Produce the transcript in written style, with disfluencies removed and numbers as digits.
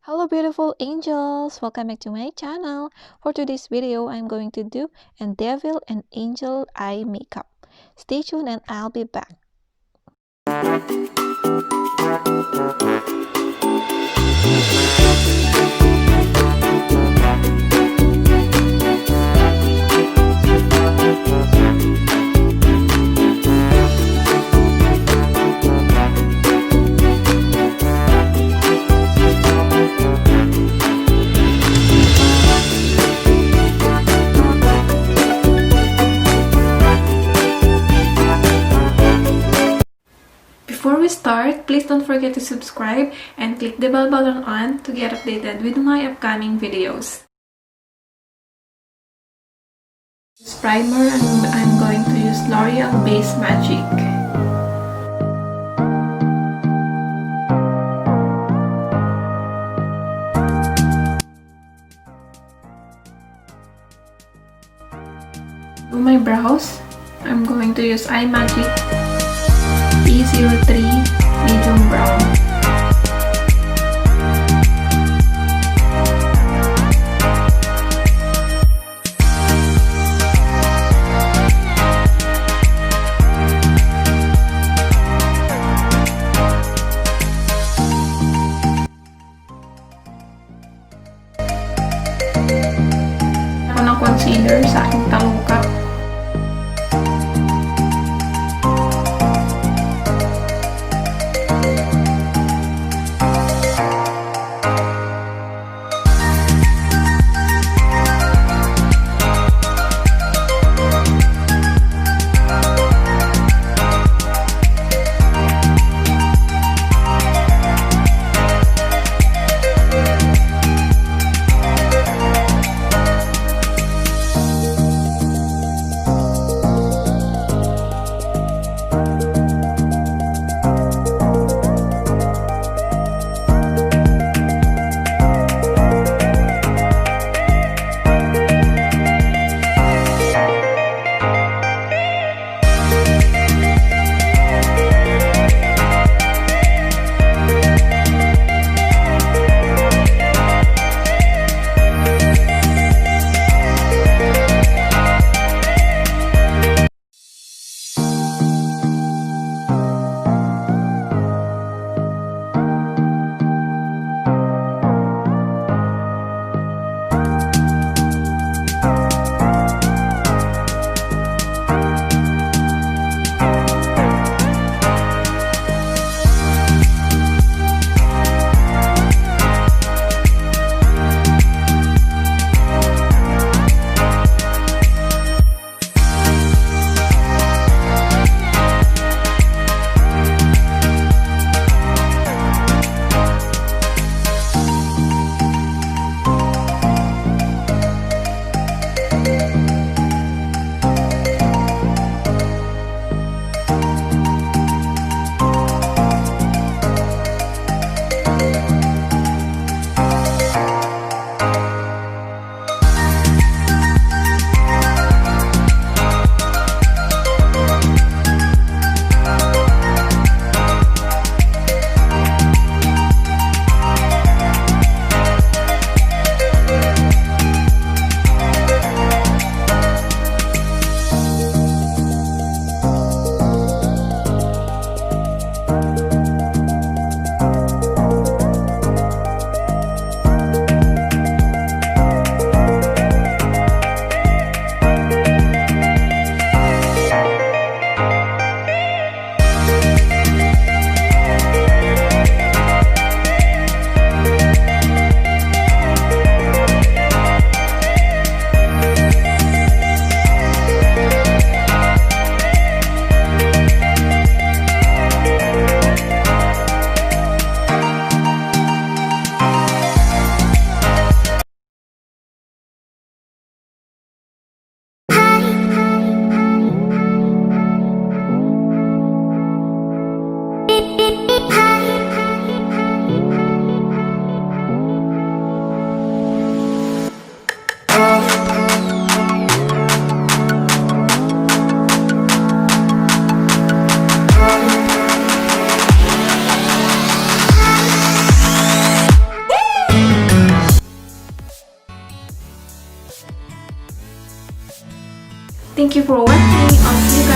Hello beautiful angels, welcome back to my channel. For today's video, I'm going to do a devil and angel eye makeup. Stay tuned and I'll be back. Before we start, please don't forget to subscribe and click the bell button on to get updated with my upcoming videos. This primer, I'm going to use L'Oreal Base Magic. For my brows, I'm going to use Eye Magic E03 Medium Brown. Ako ng concealer sa aking talukap. Thank you for watching. I'll see you guys